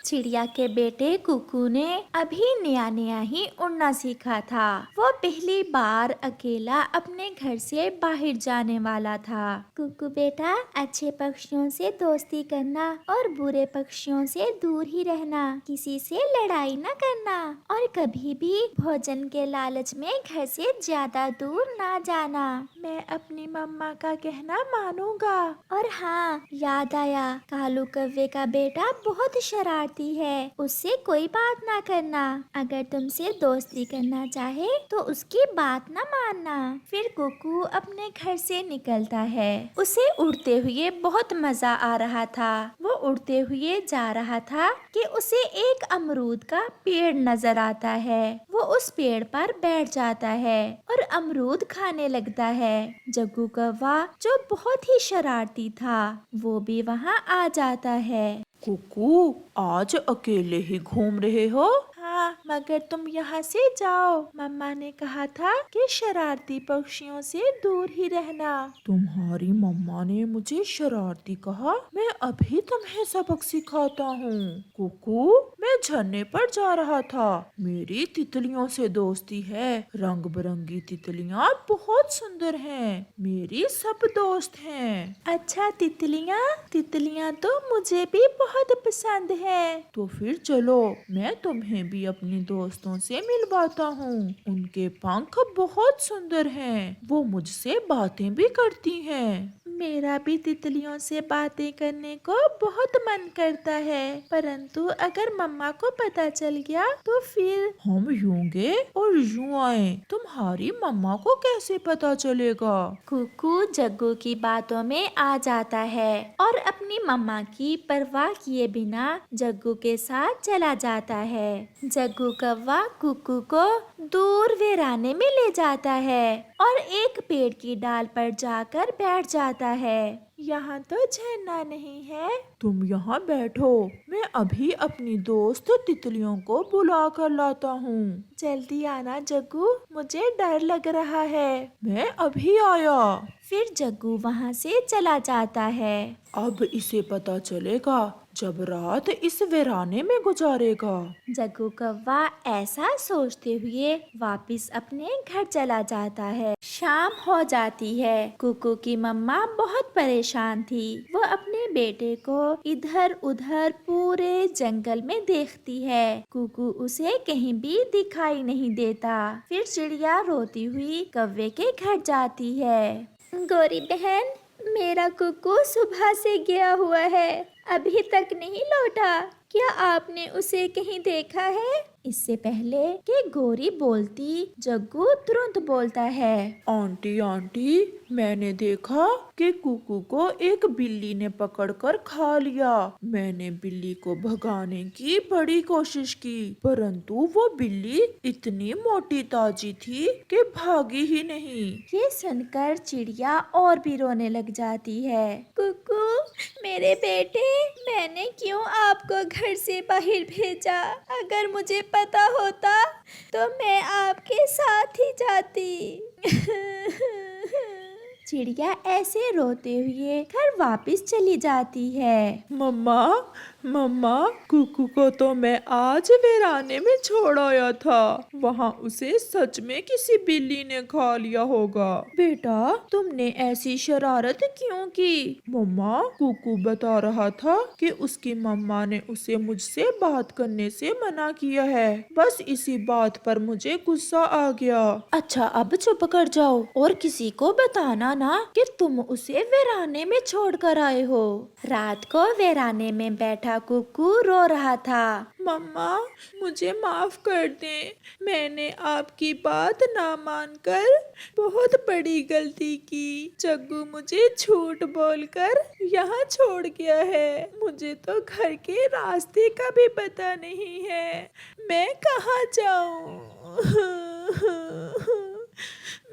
चिड़िया के बेटे कुकू ने अभी नया नया ही उड़ना सीखा था। वो पहली बार अकेला अपने घर से बाहर जाने वाला था। कुकू बेटा, अच्छे पक्षियों से दोस्ती करना और बुरे पक्षियों से दूर ही रहना, किसी से लड़ाई न करना और कभी भी भोजन के लालच में घर से ज्यादा दूर ना जाना। मैं अपनी मम्मा का कहना मानूंगा। और हाँ, याद आया, कालू कौवे का बेटा बहुत शरारती है, उससे कोई बात ना करना। अगर तुमसे दोस्ती करना चाहे तो उसकी बात ना मानना। फिर कुकू अपने घर से निकलता है। उसे उड़ते हुए बहुत मजा आ रहा था। वो उड़ते हुए जा रहा था कि उसे एक अमरूद का पेड़ नजर आता है। वो उस पेड़ पर बैठ जाता है और अमरूद खाने लगता है। जग्गू कौवा, जो बहुत ही शरारती था, वो भी वहाँ आ जाता है। कुकू, आज अकेले ही घूम रहे हो? हाँ, मगर तुम यहाँ से जाओ। मम्मा ने कहा था कि शरारती पक्षियों से दूर ही रहना। तुम्हारी मम्मा ने मुझे शरारती कहा? मैं अभी तुम्हें सबक सिखाता हूँ। कुकू, मैं झरने पर जा रहा था। मेरी तितलियों से दोस्ती है। रंग बिरंगी तितलियाँ बहुत सुंदर हैं। मेरी सब दोस्त हैं। अच्छा, तितलियाँ? तितलियाँ तो मुझे भी बहुत पसंद है। तो फिर चलो, मैं तुम्हें भी अपनी दोस्तों से मिलवाता हूँ। उनके पंख बहुत सुंदर हैं। वो मुझसे बातें भी करती हैं। मेरा भी तितलियों से बातें करने को बहुत मन करता है, परंतु अगर मम्मा को पता चल गया तो फिर। हम यूं गए और यूं आए, तुम्हारी मम्मा को कैसे पता चलेगा? कुकू जग्गू की बातों में आ जाता है और अपनी मम्मा की परवाह किए बिना जग्गू के साथ चला जाता है। जग्गू कौवा कुकू को दूर वीराने में ले जाता है और एक पेड़ की डाल पर जाकर बैठ जाता है। यहाँ तो झरना नहीं है। तुम यहाँ बैठो, मैं अभी अपनी दोस्त तितलियों को बुला कर लाता हूँ। जल्दी आना जग्गू, मुझे डर लग रहा है। मैं अभी आया। फिर जग्गू वहाँ से चला जाता है। अब इसे पता चलेगा जब रात इस वीराने में गुजारेगा। जग्गू कौवा ऐसा सोचते हुए वापस अपने घर चला जाता है। शाम हो जाती है। कुकू की मम्मा बहुत परेशान थी। वो अपने बेटे को इधर उधर पूरे जंगल में देखती है। कुकू उसे कहीं भी दिखाई नहीं देता। फिर चिड़िया रोती हुई कौवे के घर जाती है। गौरी बहन, मेरा कुकू सुबह से गया हुआ है, अभी तक नहीं लौटा। क्या आपने उसे कहीं देखा है? इससे पहले कि गौरी बोलती, जग्गू तुरंत बोलता है। आंटी आंटी, मैंने देखा कि कुकू को एक बिल्ली ने पकड़कर खा लिया। मैंने बिल्ली को भगाने की बड़ी कोशिश की, परंतु वो बिल्ली इतनी मोटी ताजी थी कि भागी ही नहीं। ये सुनकर चिड़िया और भी रोने लग जाती है। कुकू, मेरे बेटे, मैंने क्यों आपको घर से बाहर भेजा? अगर मुझे पता होता तो मैं आपके साथ ही जाती। चिड़िया ऐसे रोते हुए घर वापस चली जाती है। मम्मा, मम्मा, कुकू को तो मैं आज वीराने में छोड़ आया था। वहाँ उसे सच में किसी बिल्ली ने खा लिया होगा। बेटा, तुमने ऐसी शरारत क्यों की? मम्मा, कुकू बता रहा था कि उसकी मम्मा ने उसे मुझसे बात करने से मना किया है। बस इसी बात पर मुझे गुस्सा आ गया। अच्छा, अब चुप कर जाओ और किसी को बताना ना कि तुम उसे वीराने में छोड़कर आए हो। रात को वीराने में बैठा कुकू रो रहा था। मम्मा, मुझे माफ कर दें। मैंने आपकी बात ना मानकर बहुत बड़ी गलती की। जग्गू मुझे झूठ बोलकर यहाँ छोड़ गया है। मुझे तो घर के रास्ते का भी पता नहीं है। मैं कहाँ जाऊँ?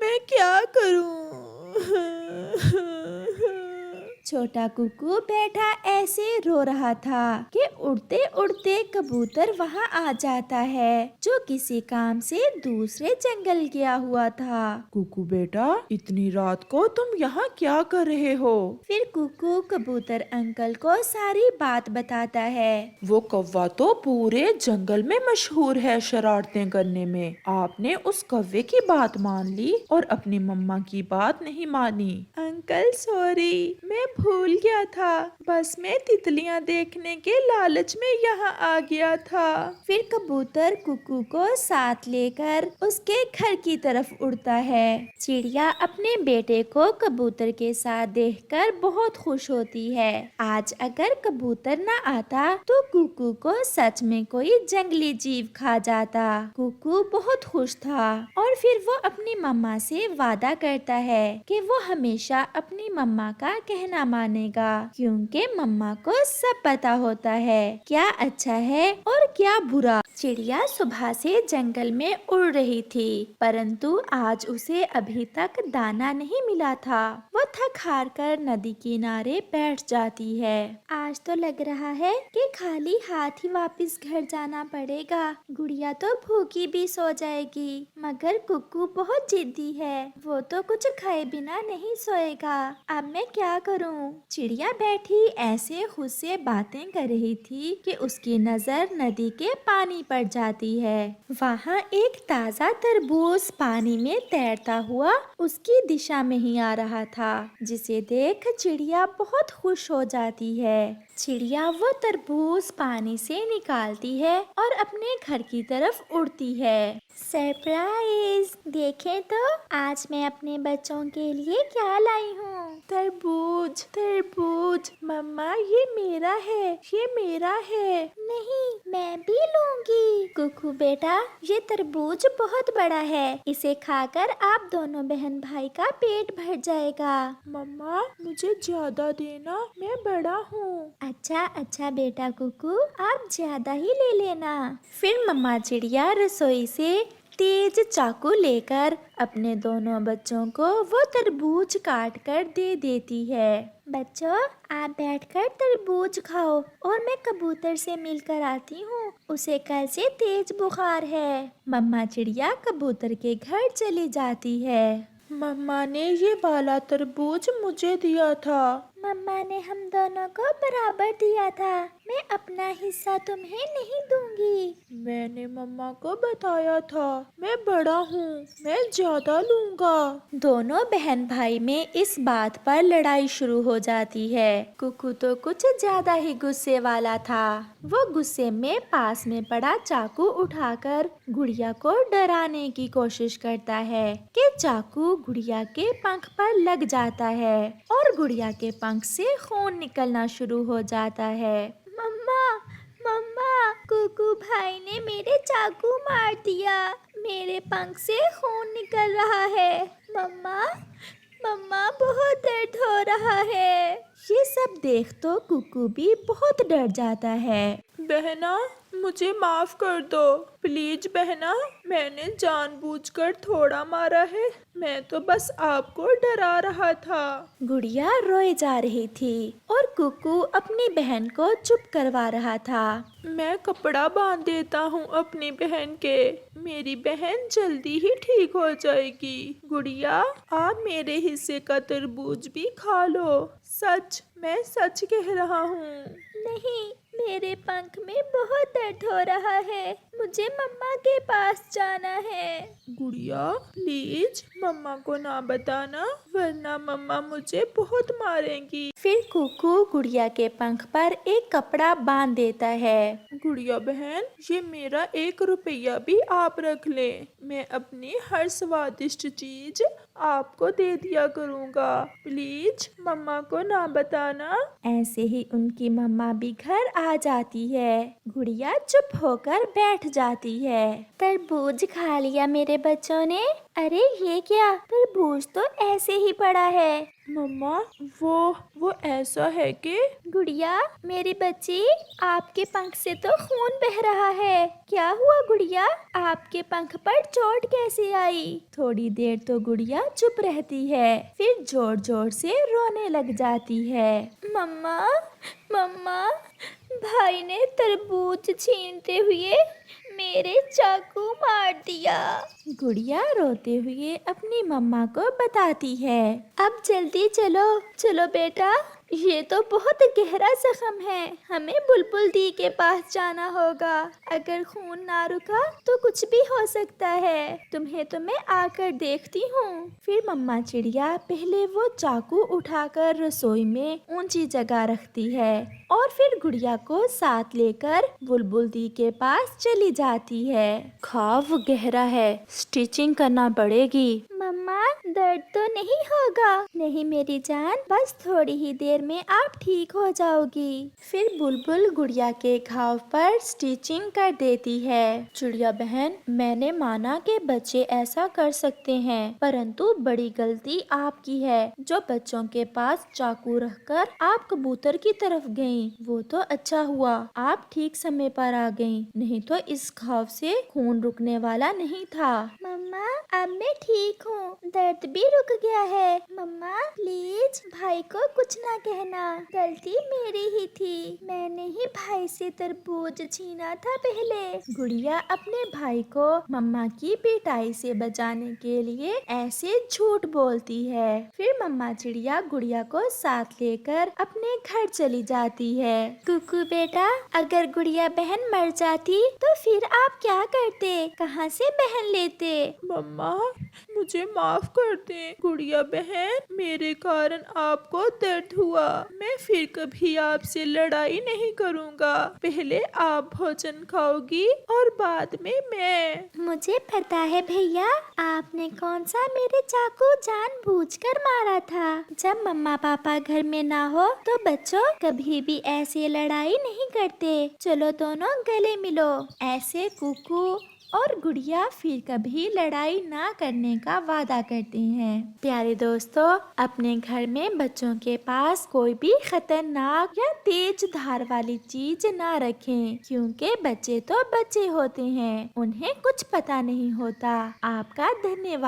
मैं क्या करूँ? छोटा कुकू बेटा ऐसे रो रहा था कि उड़ते उड़ते कबूतर वहाँ आ जाता है जो किसी काम से दूसरे जंगल गया हुआ था। कुकू बेटा, इतनी रात को तुम यहाँ क्या कर रहे हो? फिर कुकू कबूतर अंकल को सारी बात बताता है। वो कौवा तो पूरे जंगल में मशहूर है शरारतें करने में। आपने उस कौवे की बात मान ली और अपनी मम्मा की बात नहीं मानी। अंकल सॉरी, मैं भूल गया था। बस मैं तितलियां देखने के लालच में यहाँ आ गया था। फिर कबूतर कुकू को साथ लेकर उसके घर की तरफ उड़ता है। चिड़िया अपने बेटे को कबूतर के साथ देखकर बहुत खुश होती है। आज अगर कबूतर न आता तो कुकू को सच में कोई जंगली जीव खा जाता। कुकू बहुत खुश था और फिर वो अपनी मम्मा से वादा करता है कि वो हमेशा अपनी मम्मा का कहना मानेगा, क्योंकि मम्मा को सब पता होता है क्या अच्छा है और क्या बुरा। चिड़िया सुबह से जंगल में उड़ रही थी, परंतु आज उसे अभी तक दाना नहीं मिला था। वो थक हार कर नदी किनारे बैठ जाती है। आज तो लग रहा है कि खाली हाथ ही वापस घर जाना पड़ेगा। गुड़िया तो भूखी भी सो जाएगी, मगर कुकू बहुत जिद्दी है। वो तो कुछ खाए बिना नहीं सोएगा। अब मैं क्या करूं? चिड़िया बैठी ऐसे खुद से बातें कर रही थी कि उसकी नजर नदी के पानी पर जाती है। वहाँ एक ताज़ा तरबूज पानी में तैरता हुआ उसकी दिशा में ही आ रहा था, जिसे देख चिड़िया बहुत खुश हो जाती है। चिड़िया वो तरबूज पानी से निकालती है और अपने घर की तरफ उड़ती है। सरप्राइज! देखें तो आज मैं अपने बच्चों के लिए क्या लाई हूँ। तरबूज, तरबूज। मम्मा, ये मेरा है, ये मेरा है। नहीं, मैं भी लूंगी। कुकू बेटा, ये तरबूज बहुत बड़ा है। इसे खाकर आप दोनों बहन भाई का पेट भर जाएगा। मम्मा, मुझे ज्यादा देना, मैं बड़ा हूँ। अच्छा अच्छा बेटा कुकू, आप ज्यादा ही ले लेना। फिर मम्मा चिड़िया रसोई से तेज चाकू लेकर अपने दोनों बच्चों को वो तरबूज काट कर दे देती है। बच्चों, आप बैठकर तरबूज खाओ और मैं कबूतर से मिलकर आती हूँ। उसे कल से तेज बुखार है। मम्मा चिड़िया कबूतर के घर चली जाती है। मम्मा ने ये वाला तरबूज मुझे दिया था। मम्मा ने हम दोनों को बराबर दिया था। मैं अपना हिस्सा तुम्हें नहीं दूंगी। मैंने मम्मा को बताया था, मैं बड़ा हूँ, मैं ज्यादा लूँगा। दोनों बहन भाई में इस बात पर लड़ाई शुरू हो जाती है। कुकू तो कुछ ज्यादा ही गुस्से वाला था। वो गुस्से में पास में पड़ा चाकू उठाकर गुड़िया को डराने की कोशिश करता है कि चाकू गुड़िया के पंख पर लग जाता है और गुड़िया के पंख से खून निकलना शुरू हो जाता है। मम्मा, मम्मा, कुकू भाई ने मेरे चाकू मार दिया। मेरे पंख से खून निकल रहा है। मम्मा, मम्मा, बहुत दर्द हो रहा है। ये सब देख तो कुकू भी बहुत डर जाता है। बहना, मुझे माफ कर दो प्लीज। बहना, मैंने जानबूझकर थोड़ा मारा है, मैं तो बस आपको डरा रहा था। गुड़िया रोए जा रही थी और कुकू अपनी बहन को चुप करवा रहा था। मैं कपड़ा बांध देता हूँ अपनी बहन के, मेरी बहन जल्दी ही ठीक हो जाएगी। गुड़िया, आप मेरे हिस्से का तरबूज भी खा लो। सच, मैं सच कह रहा हूँ। नहीं, मेरे पंख में बहुत दर्द हो रहा है। मुझे मम्मा के पास जाना है। गुड़िया, प्लीज मम्मा को ना बताना, वरना मम्मा मुझे बहुत मारेंगी। फिर कुकू गुड़िया के पंख पर एक कपड़ा बांध देता है। गुड़िया बहन, ये मेरा 1 रुपया भी आप रख ले। मैं अपनी हर स्वादिष्ट चीज आपको दे दिया करूँगा। प्लीज मम्मा को ना बताना। ऐसे ही उनकी मम्मा भी घर आ जाती है। गुड़िया चुप होकर बैठ जाती है। तरबूज खा लिया मेरे बच्चों ने? अरे ये क्या, तरबूज तो ऐसे ही पड़ा है। मम्मा वो ऐसा है कि गुड़िया, मेरी बच्ची, आपके पंख से तो खून बह रहा है। क्या हुआ गुड़िया? आपके पंख पर चोट कैसे आई? थोड़ी देर तो गुड़िया चुप रहती है, फिर जोर जोर से रोने लग जाती है। मम्मा, मम्मा, भाई ने तरबूज छीनते हुए मेरे चाकू मार दिया। गुड़िया रोते हुए अपनी मम्मा को बताती है। अब जल्दी चलो, चलो बेटा, ये तो बहुत गहरा जख्म है, हमें बुलबुल दी के पास जाना होगा। अगर खून ना रुका तो कुछ भी हो सकता है। तुम्हें तो मैं आकर देखती हूँ। फिर मम्मा चिड़िया पहले वो चाकू उठाकर रसोई में ऊंची जगह रखती है और फिर गुड़िया को साथ लेकर बुलबुल दी के पास चली जाती है। घाव गहरा है, स्टिचिंग करना पड़ेगी। मम्मा, दर्द तो नहीं होगा? नहीं मेरी जान, बस थोड़ी ही देर में आप ठीक हो जाओगी। फिर बुलबुल गुड़िया के घाव पर स्टिचिंग कर देती है। चिड़िया बहन, मैंने माना कि बच्चे ऐसा कर सकते हैं, परंतु बड़ी गलती आपकी है। जो बच्चों के पास चाकू रखकर आप कबूतर की तरफ गईं, वो तो अच्छा हुआ, आप ठीक समय पर आ गईं, नहीं तो इस घाव से खून रुकने वाला नहीं था। मम्मा, अब मैं ठीक हूँ, दर्द भी रुक गया है। मम्मा प्लीज भाई को कुछ ना कहना, गलती मेरी ही थी, मैंने ही भाई से तरबूज छीना था पहले। गुड़िया अपने भाई को मम्मा की पिटाई से बचाने के लिए ऐसे झूठ बोलती है। फिर मम्मा चिड़िया गुड़िया को साथ लेकर अपने घर चली जाती है। कुकू बेटा, अगर गुड़िया बहन मर जाती तो फिर आप क्या करते? कहाँ से बहन लेते? मम्मा मुझे माफ कर दें। गुड़िया बहन, मेरे कारण आपको दर्द हुआ। मैं फिर कभी आपसे लड़ाई नहीं करूँगा। पहले आप भोजन खाओगी और बाद में मैं। मुझे पता है भैया, आपने कौन सा मेरे चाकू जानबूझकर मारा था। जब मम्मा पापा घर में ना हो तो बच्चों कभी भी ऐसी लड़ाई नहीं करते। चलो दोनों गले मिलो। ऐसे कुकू और गुड़िया फिर कभी लड़ाई ना करने का वादा करते हैं। प्यारे दोस्तों, अपने घर में बच्चों के पास कोई भी खतरनाक या तेज धार वाली चीज ना रखें, क्योंकि बच्चे तो बच्चे होते हैं, उन्हें कुछ पता नहीं होता। आपका धन्यवाद।